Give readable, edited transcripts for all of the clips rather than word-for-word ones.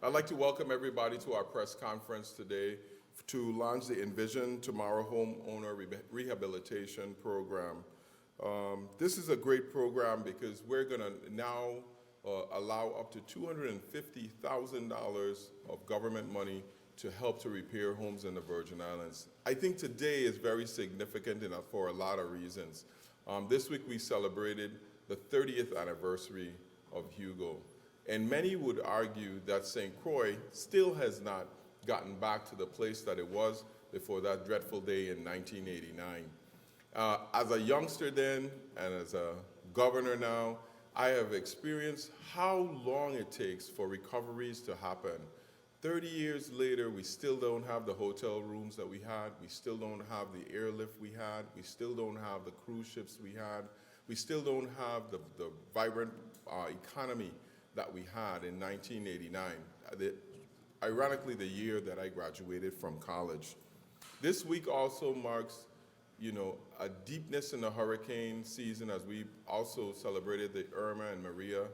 I'd like to welcome everybody to our press conference today to launch the EnVision Tomorrow Homeowner Rehabilitation Program. This is a great program because we're going to now allow up to $250,000 of government money to help to repair homes in the Virgin Islands. I think today is very significant enough for a lot of reasons. This week we celebrated the 30th anniversary of Hugo. And many would argue that St. Croix still has not gotten back to the place that it was before that dreadful day in 1989. As a youngster then, and as a governor now, I have experienced how long it takes for recoveries to happen. 30 years later, we still don't have the hotel rooms that we had. We still don't have the airlift we had. We still don't have the cruise ships we had. We still don't have the vibrant economy that we had in 1989, ironically the year that I graduated from college. This week also marks, a deepness in the hurricane season as we also celebrated the Irma and Maria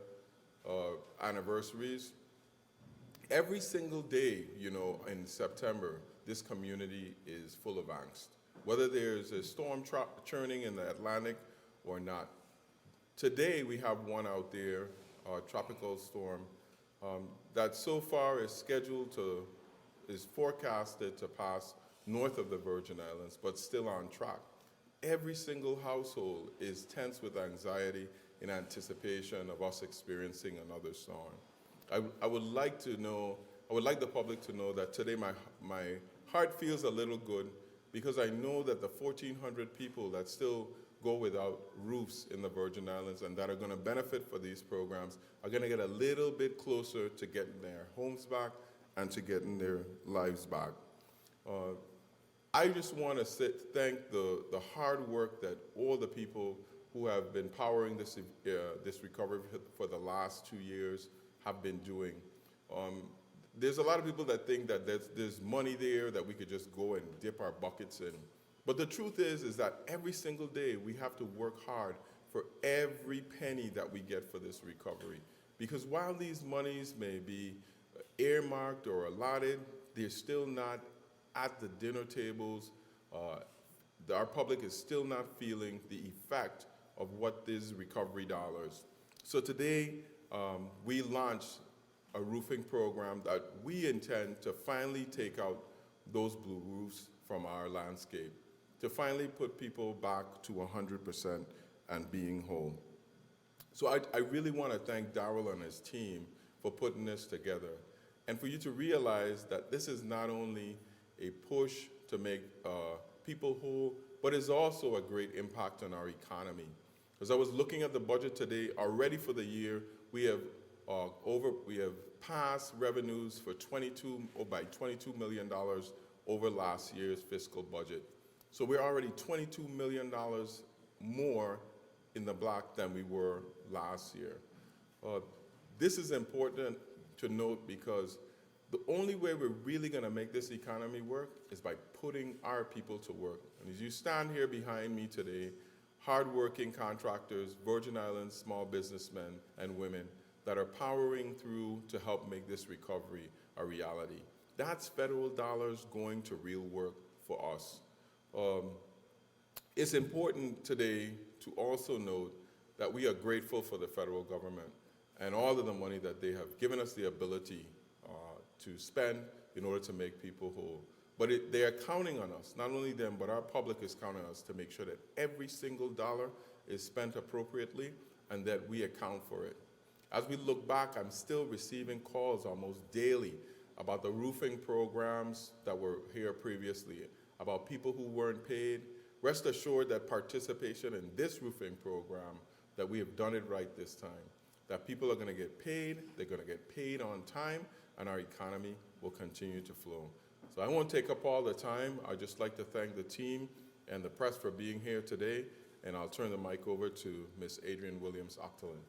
anniversaries. Every single day, in September, this community is full of angst, whether there's a storm churning in the Atlantic or not. Today we have one out there, tropical storm, that so far is forecasted to pass north of the Virgin Islands, but still on track. Every single household is tense with anxiety in anticipation of us experiencing another storm. I would like the public to know that today my heart feels a little good because I know that the 1,400 people that still go without roofs in the Virgin Islands and that are going to benefit for these programs are going to get a little bit closer to getting their homes back and to getting their lives back. I just want to thank the hard work that all the people who have been powering this recovery for the last 2 years have been doing. There's a lot of people that think that there's money there that we could just go and dip our buckets in. But the truth is that every single day we have to work hard for every penny that we get for this recovery. Because while these monies may be earmarked or allotted, they're still not at the dinner tables. Our public is still not feeling the effect of what these recovery dollars. So today, we launched a roofing program that we intend to finally take out those blue roofs from our landscape, to finally put people back to 100% and being whole. So I really want to thank Darrell and his team for putting this together, and for you to realize that this is not only a push to make people whole, but is also a great impact on our economy. As I was looking at the budget today, already for the year, we have passed revenues for by $22 million over last year's fiscal budget. So we're already $22 million more in the black than we were last year. This is important to note because the only way we're really going to make this economy work is by putting our people to work. And as you stand here behind me today, hardworking contractors, Virgin Islands small businessmen and women that are powering through to help make this recovery a reality. That's federal dollars going to real work for us. It's important today to also note that we are grateful for the federal government and all of the money that they have given us the ability to spend in order to make people whole. But they are counting on us, not only them, but our public is counting on us to make sure that every single dollar is spent appropriately and that we account for it. As we look back, I'm still receiving calls almost daily about the roofing programs that were here previously, about people who weren't paid. Rest assured that participation in this roofing program, that we have done it right this time, that people are going to get paid, they're going to get paid on time, and our economy will continue to flow. So I won't take up all the time. I'd just like to thank the team and the press for being here today, and I'll turn the mic over to Ms. Adrienne Williams-Octolin.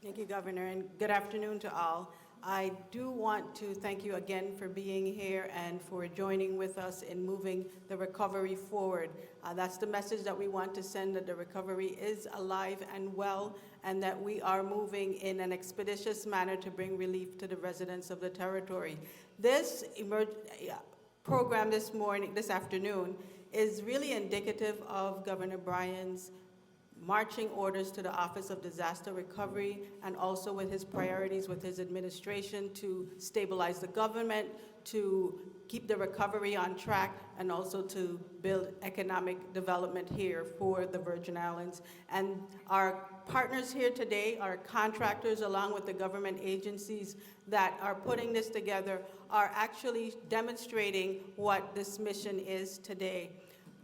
Thank you, Governor, and good afternoon to all. I do want to thank you again for being here and for joining with us in moving the recovery forward. That's the message that we want to send, that the recovery is alive and well, and that we are moving in an expeditious manner to bring relief to the residents of the territory. This program this afternoon, is really indicative of Governor Bryan's marching orders to the Office of Disaster Recovery, and also with his priorities with his administration to stabilize the government, to keep the recovery on track, and also to build economic development here for the Virgin Islands. And our partners here today, our contractors, along with the government agencies that are putting this together, are actually demonstrating what this mission is today.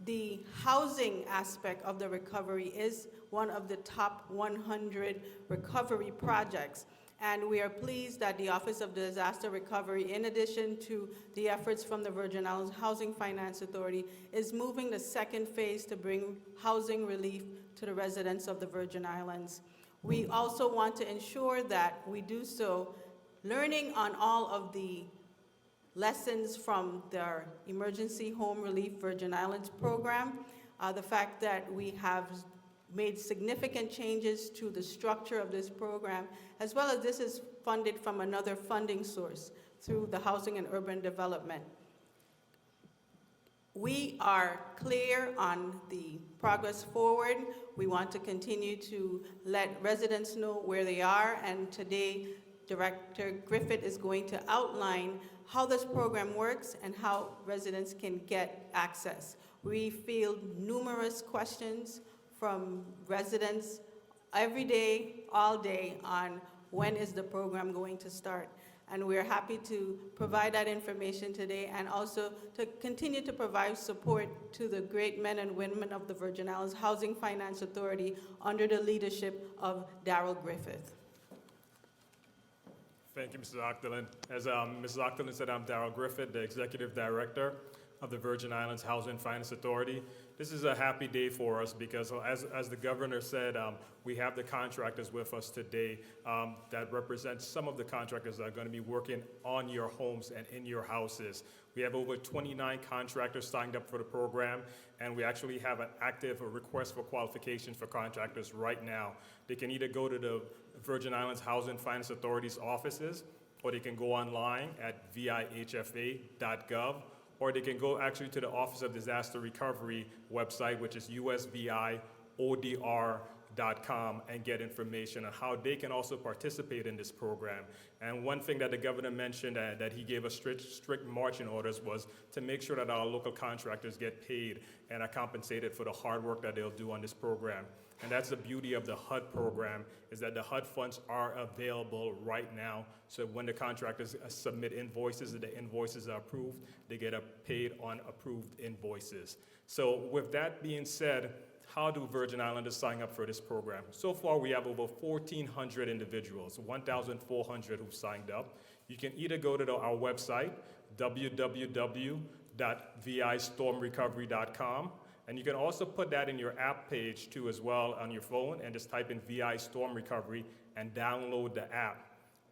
The housing aspect of the recovery is one of the top 100 recovery projects. And we are pleased that the Office of Disaster Recovery, in addition to the efforts from the Virgin Islands Housing Finance Authority, is moving the second phase to bring housing relief to the residents of the Virgin Islands. We also want to ensure that we do so learning on all of the lessons from their Emergency Home Relief Virgin Islands program, the fact that we have made significant changes to the structure of this program, as well as this is funded from another funding source through the Housing and Urban Development. We are clear on the progress forward. We want to continue to let residents know where they are, and today Director Griffith is going to outline how this program works and how residents can get access. We field numerous questions from residents every day, all day, on when is the program going to start. And we're happy to provide that information today, and also to continue to provide support to the great men and women of the Virgin Islands Housing Finance Authority under the leadership of Daryl Griffith. Thank you, Mrs. Octolin. As Mrs. Octolin said, I'm Darrell Griffith, the Executive Director of the Virgin Islands Housing Finance Authority. This is a happy day for us because, as the governor said, we have the contractors with us today that represent some of the contractors that are going to be working on your homes and in your houses. We have over 29 contractors signed up for the program, and we actually have an active request for qualifications for contractors right now. They can either go to the Virgin Islands Housing Finance Authority's offices, or they can go online at VIHFA.gov, or they can go actually to the Office of Disaster Recovery website, which is usviodr.com, and get information on how they can also participate in this program. And one thing that the governor mentioned that he gave us strict marching orders was to make sure that our local contractors get paid and are compensated for the hard work that they'll do on this program. And that's the beauty of the HUD program, is that the HUD funds are available right now. So when the contractors submit invoices and the invoices are approved, they get paid on approved invoices. So with that being said, how do Virgin Islanders sign up for this program? So far, we have over 1,400 individuals, 1,400 who've signed up. You can either go to our website, www.vistormrecovery.com, and you can also put that in your app page too as well on your phone, and just type in VI Storm Recovery and download the app.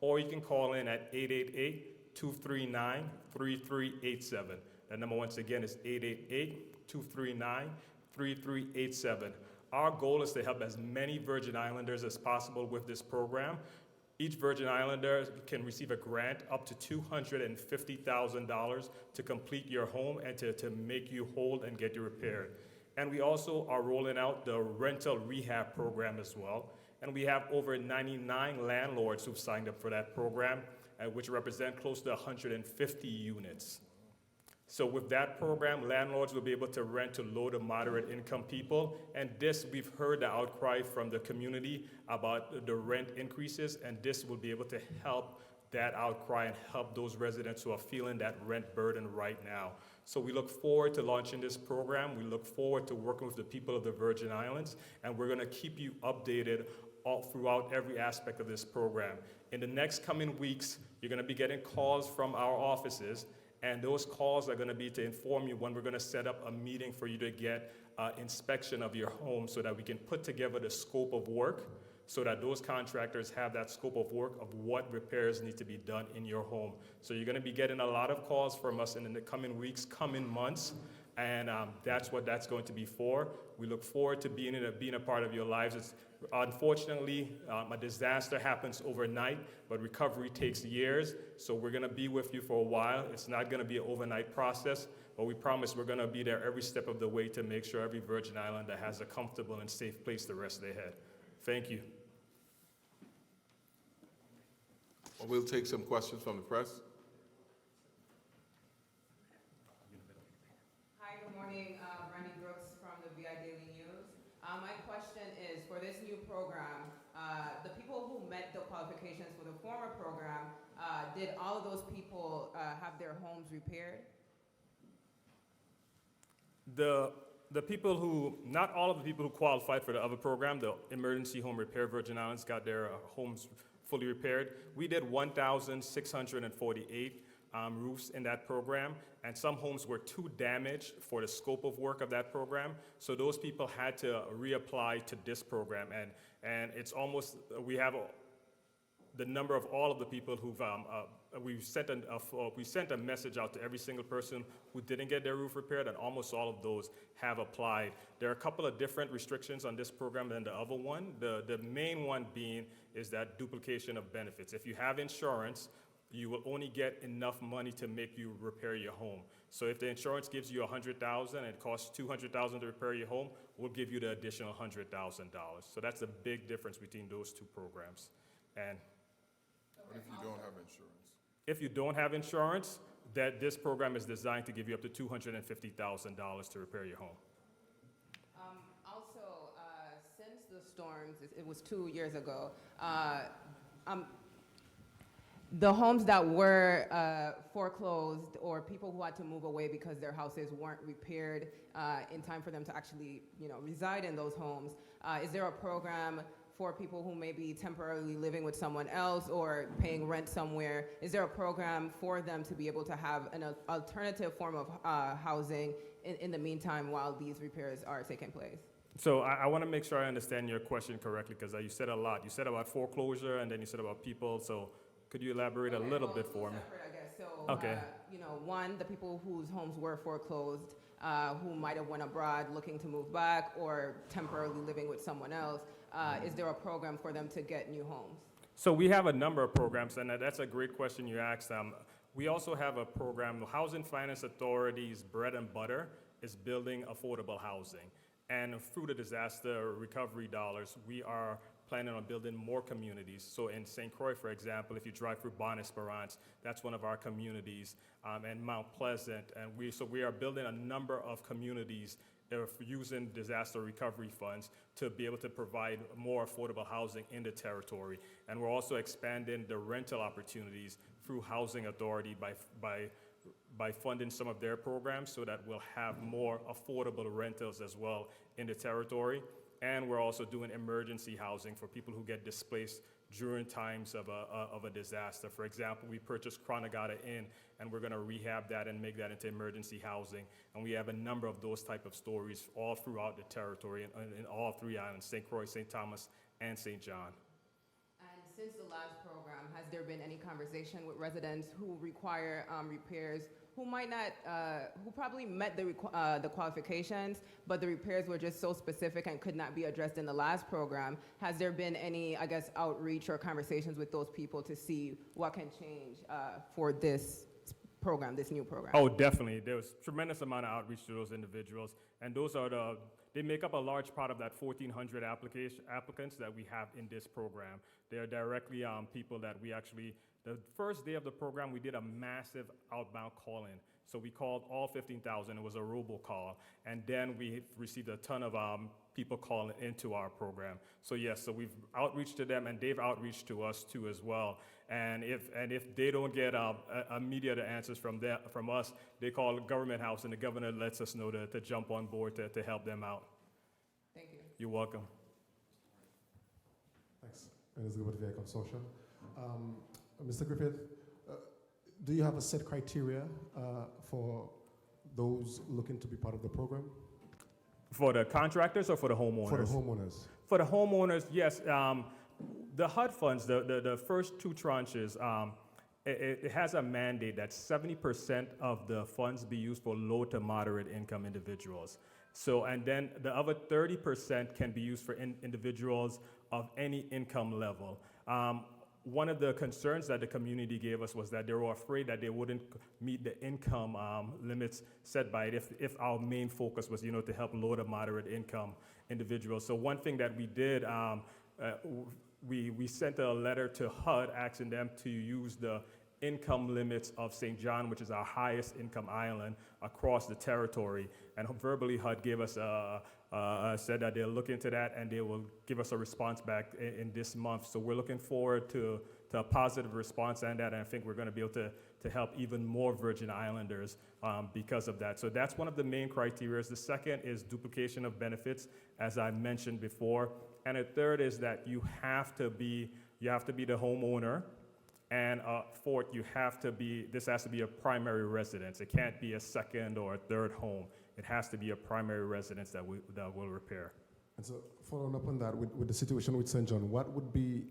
Or you can call in at 888-239-3387. That number once again is 888-239-3387. Our goal is to help as many Virgin Islanders as possible with this program. Each Virgin Islander can receive a grant up to $250,000 to complete your home and to make you whole and get you repaired. And we also are rolling out the rental rehab program as well. And we have over 99 landlords who've signed up for that program, which represent close to 150 units. So with that program, landlords will be able to rent to low to moderate income people. And this, we've heard the outcry from the community about the rent increases, and this will be able to help that outcry and help those residents who are feeling that rent burden right now. So we look forward to launching this program. We look forward to working with the people of the Virgin Islands, and we're gonna keep you updated all throughout every aspect of this program. In the next coming weeks, you're gonna be getting calls from our offices, and those calls are gonna be to inform you when we're gonna set up a meeting for you to get inspection of your home so that we can put together the scope of work so that those contractors have that scope of work of what repairs need to be done in your home. So you're going to be getting a lot of calls from us in the coming weeks, coming months, and that's what that's going to be for. We look forward to being a part of your lives. Unfortunately, a disaster happens overnight, but recovery takes years, so we're going to be with you for a while. It's not going to be an overnight process, but we promise we're going to be there every step of the way to make sure every Virgin Islander has a comfortable and safe place to rest their head. Thank you. Well, we'll take some questions from the press. Hi, good morning. Brandy Brooks from the VI Daily News. My question is, for this new program, the people who met the qualifications for the former program, did all of those people have their homes repaired? The people who, not all of the people who qualified for the other program, the emergency home repair, Virgin Islands got their homes fully repaired. We did 1,648 roofs in that program, and some homes were too damaged for the scope of work of that program, so those people had to reapply to this program, and it's almost, we have the number of all of the people who've, we sent a message out to every single person who didn't get their roof repaired, and almost all of those have applied. There are a couple of different restrictions on this program than the other one. The main one being is that duplication of benefits. If you have insurance, you will only get enough money to make you repair your home. So if the insurance gives you $100,000 and it costs $200,000 to repair your home, we'll give you the additional $100,000. So that's a big difference between those two programs. And What if you don't have insurance? if you don't have insurance, that this program is designed to give you up to $250,000 to repair your home. Also, since the storms, it was 2 years ago, the homes that were foreclosed or people who had to move away because their houses weren't repaired in time for them to actually, reside in those homes, is there a program for people who may be temporarily living with someone else or paying rent somewhere? Is there a program for them to be able to have an alternative form of housing in the meantime while these repairs are taking place? So I want to make sure I understand your question correctly, because you said a lot. You said about foreclosure, and then you said about people, so could you elaborate a little bit for me? Separate, I guess. So, Okay. One, the people whose homes were foreclosed, who might have went abroad looking to move back or temporarily living with someone else, is there a program for them to get new homes? So we have a number of programs, and that's a great question you asked. We also have a program, the Housing Finance Authority's bread and butter is building affordable housing. And through the disaster recovery dollars, we are planning on building more communities. So in St. Croix, for example, if you drive through Bon Esperance, that's one of our communities, and Mount Pleasant. And we are building a number of communities using disaster recovery funds to be able to provide more affordable housing in the territory. And we're also expanding the rental opportunities through Housing Authority by funding some of their programs so that we'll have more affordable rentals as well in the territory. And we're also doing emergency housing for people who get displaced during times of a disaster. For example, we purchased Chronogata Inn, and we're going to rehab that and make that into emergency housing. And we have a number of those type of stories all throughout the territory, in all three islands, St. Croix, St. Thomas, and St. John. And since the last program, has there been any conversation with residents who require repairs, who might not, who probably met the qualifications, but the repairs were just so specific and could not be addressed in the last program? Has there been any, outreach or conversations with those people to see what can change for this program, this new program? Oh, definitely. There was tremendous amount of outreach to those individuals, and those are they make up a large part of that 1,400 applicants that we have in this program. They are directly people that we actually, the first day of the program, we did a massive outbound call-in. So we called all 15,000. It was a robocall. And then we received a ton of people calling into our program. So yes, so we've outreached to them, and they've outreached to us too as well. And if they don't get immediate answers from us, they call the government house, and the governor lets us know to jump on board to help them out. Thank you. You're welcome. Thanks. Elizabeth Via Consortium. Mr. Griffith, do you have a set criteria for those looking to be part of the program? For the contractors or for the homeowners? For the homeowners. For the homeowners, yes. The HUD funds, the first two tranches, it has a mandate that 70% of the funds be used for low to moderate income individuals. So, and then the other 30% can be used for individuals of any income level. One of the concerns that the community gave us was that they were afraid that they wouldn't meet the income limits set by it if our main focus was, to help low to moderate income individuals. So one thing that we did, we sent a letter to HUD asking them to use the income limits of St. John, which is our highest income island across the territory. And verbally, HUD gave us said that they'll look into that and they will give us a response back in this month. So we're looking forward to a positive response on that, and I think we're going to be able to help even more Virgin Islanders because of that. So that's one of the main criteria. The second is duplication of benefits, as I mentioned before. And a third is that you have to be the homeowner. And fourth, this has to be a primary residence. It can't be a second or a third home. It has to be a primary residence that will repair. And so, following up on that, with the situation with St. John, what would be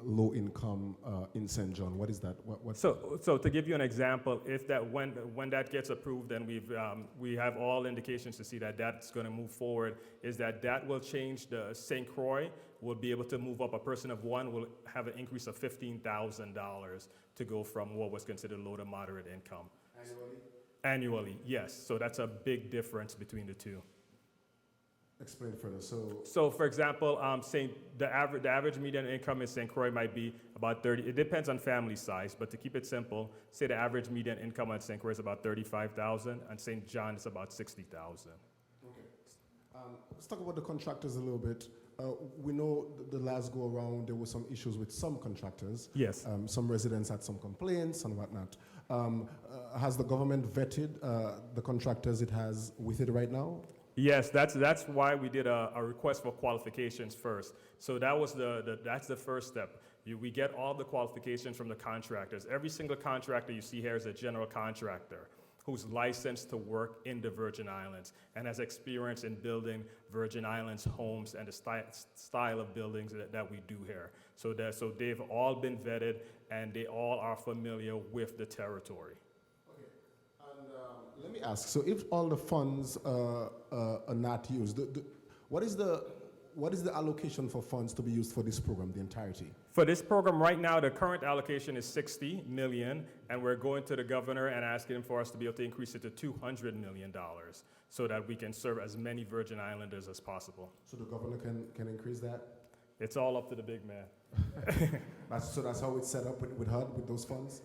low income in St. John? What is that? So to give you an example, if that when that gets approved, and we have all indications to see that that's going to move forward, is that will change. The St. Croix will be able to move up. A person of one will have an increase of $15,000 to go from what was considered low to moderate income. Annually, yes. So that's a big difference between the two. Explain further. So for example, the average median income in St. Croix might be about 30. It depends on family size, but to keep it simple, say the average median income at St. Croix is about $35,000, and St. John is about $60,000. Okay. Let's talk about the contractors a little bit. We know the last go around there were some issues with some contractors. Yes. Some residents had some complaints and whatnot. Has the government vetted the contractors it has with it right now? Yes, that's why we did a request for qualifications first. So that was that's the first step. We get all the qualifications from the contractors. Every single contractor you see here is a general contractor who's licensed to work in the Virgin Islands and has experience in building Virgin Islands homes and the style of buildings that we do here. So they've all been vetted and they all are familiar with the territory. Let me ask, so if all the funds are not used, what is the allocation for funds to be used for this program, the entirety? For this program right now, the current allocation is $60 million, and we're going to the governor and asking him for us to be able to increase it to $200 million so that we can serve as many Virgin Islanders as possible. So the governor can increase that? It's all up to the big man. So that's how it's set up with HUD, with those funds?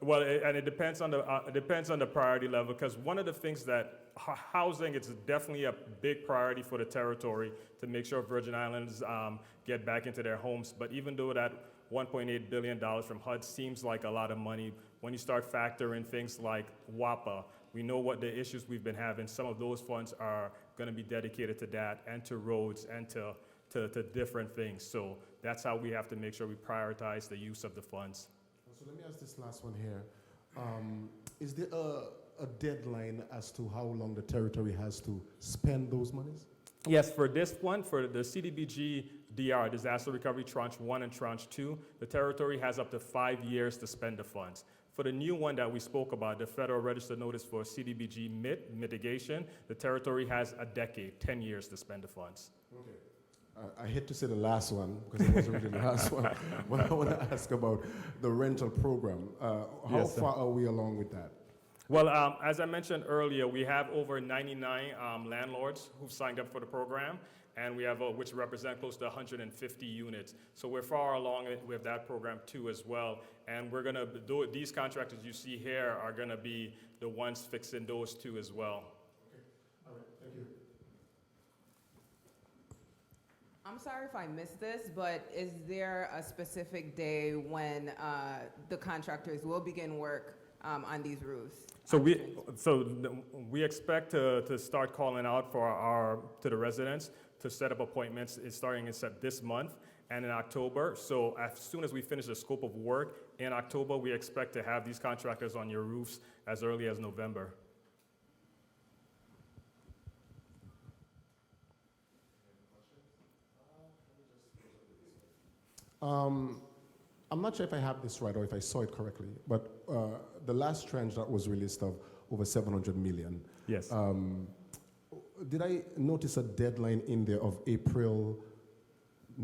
Well, it depends on the priority level, because one of the things that housing is definitely a big priority for the territory to make sure Virgin Islands get back into their homes. But even though that $1.8 billion from HUD seems like a lot of money, when you start factoring things like VIHFA, we know what the issues we've been having. Some of those funds are going to be dedicated to that and to roads and to different things. So that's how we have to make sure we prioritize the use of the funds. So let me ask this last one here. Is there a deadline as to how long the territory has to spend those monies? Yes, for this one, for the CDBG DR, Disaster Recovery Tranche 1 and Tranche 2, the territory has up to 5 years to spend the funds. For the new one that we spoke about, the Federal Register Notice for CDBG mitigation, the territory has a decade, 10 years to spend the funds. Okay. I hate to say the last one, because it wasn't really the last one, but I want to ask about the rental program. How far are we along with that? Well, as I mentioned earlier, we have over 99 landlords who've signed up for the program, and we have which represent close to 150 units. So we're far along with that program too as well. And we're going to do it. These contractors you see here are going to be the ones fixing those two as well. Okay. All right. Thank you. I'm sorry if I missed this, but is there a specific day when the contractors will begin work on these roofs? So we expect to start calling out to the residents to set up appointments starting in this month and in October. So as soon as we finish the scope of work in October, we expect to have these contractors on your roofs as early as November. I'm not sure if I have this right or if I saw it correctly, but the last tranche that was released of over 700 million. Yes. Did I notice a deadline in there of April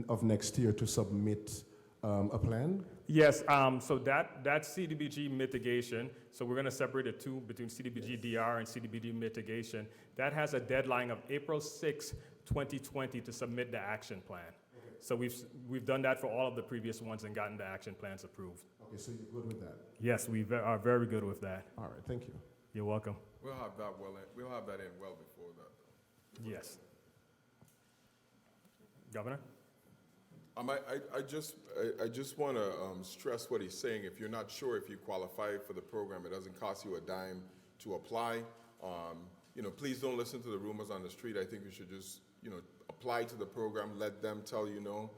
of next year to submit a plan? Yes, so that's CDBG mitigation. So we're going to separate the two between CDBG DR and CDBG mitigation. That has a deadline of April 6, 2020 to submit the action plan. Okay. So we've done that for all of the previous ones and gotten the action plans approved. Okay, so you're good with that? Yes, we are very good with that. All right, thank you. You're welcome. We'll have that in well before that. Yes. Governor? I just want to stress what he's saying. If you're not sure if you qualify for the program, it doesn't cost you a dime to apply. Please don't listen to the rumors on the street. I think you should just, apply to the program. Let them tell you no.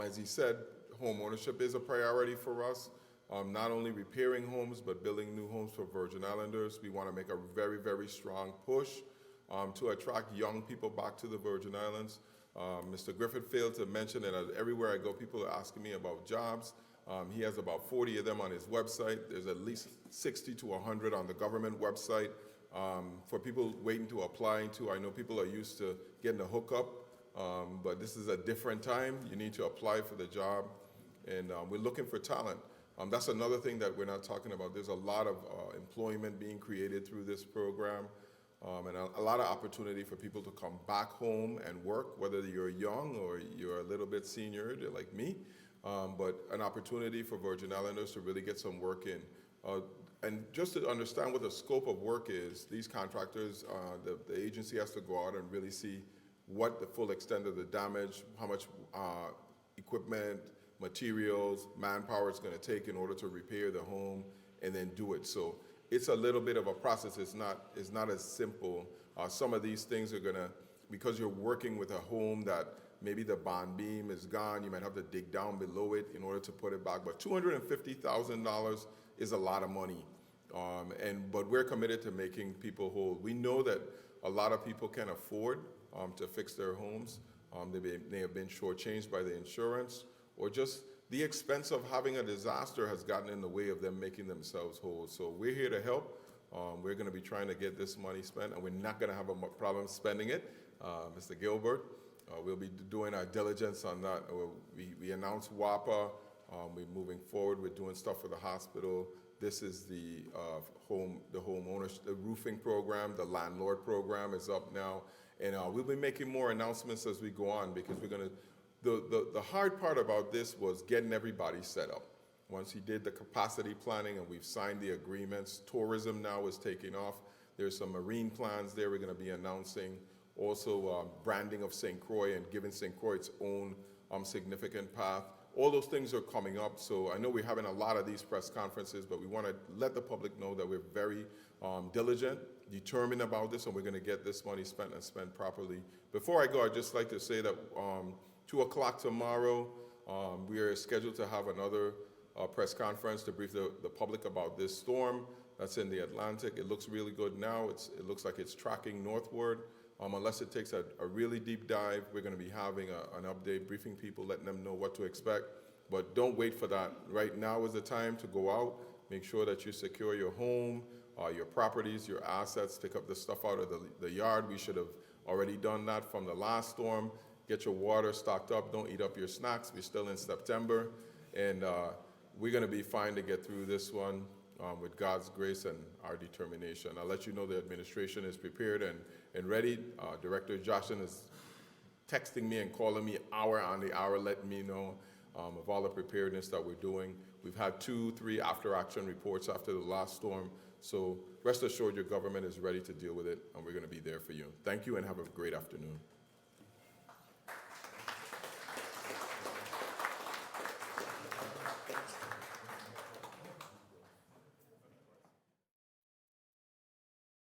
As he said, home ownership is a priority for us. Not only repairing homes, but building new homes for Virgin Islanders. We want to make a very, very strong push to attract young people back to the Virgin Islands. Mr. Griffith failed to mention that everywhere I go, people are asking me about jobs. He has about 40 of them on his website. There's at least 60 to 100 on the government website for people waiting to apply to. I know people are used to getting a hookup, but this is a different time. You need to apply for the job, and we're looking for talent. That's another thing that we're not talking about. There's a lot of employment being created through this program. And a lot of opportunity for people to come back home and work, whether you're young or you're a little bit senior, like me, but an opportunity for Virgin Islanders to really get some work in. And just to understand what the scope of work is, these contractors, the agency has to go out and really see what the full extent of the damage, how much equipment, materials, manpower it's going to take in order to repair the home and then do it. So it's a little bit of a process. It's not as simple. Some of these things are gonna, because you're working with a home that maybe the bond beam is gone, you might have to dig down below it in order to put it back. But $250,000 is a lot of money. But we're committed to making people whole. We know that a lot of people can afford to fix their homes. They may have been shortchanged by the insurance, or just the expense of having a disaster has gotten in the way of them making themselves whole. So we're here to help. We're going to be trying to get this money spent, and we're not going to have a problem spending it. Mr. Gilbert, we'll be doing our diligence on that. We announced WAPA. We're moving forward. We're doing stuff for the hospital. This is the homeowners, the roofing program, the landlord program is up now. And we'll be making more announcements as we go on, because we're going to, the hard part about this was getting everybody set up. Once he did the capacity planning and we've signed the agreements, tourism now is taking off. There's some marine plans there we're going to be announcing. Also branding of St. Croix and giving St. Croix its own significant path. All those things are coming up. So I know we're having a lot of these press conferences, but we want to let the public know that we're very diligent, determined about this, and we're going to get this money spent and spent properly. Before I go, I'd just like to say that 2 o'clock tomorrow, we are scheduled to have another press conference to brief the public about this storm that's in the Atlantic. It looks really good now. It looks like it's tracking northward. Unless it takes a really deep dive, we're going to be having an update, briefing people, letting them know what to expect. But don't wait for that. Right now is the time to go out, make sure that you secure your home, your properties, your assets, pick up the stuff out of the yard. We should have already done that from the last storm. Get your water stocked up. Don't eat up your snacks. We're still in September. And we're going to be fine to get through this one with God's grace and our determination. I'll let you know the administration is prepared and ready. Director Johnson is texting me and calling me hour on the hour, letting me know of all the preparedness that we're doing. We've had 2-3 after-action reports after the last storm. So rest assured your government is ready to deal with it, and we're going to be there for you. Thank you, and have a great afternoon.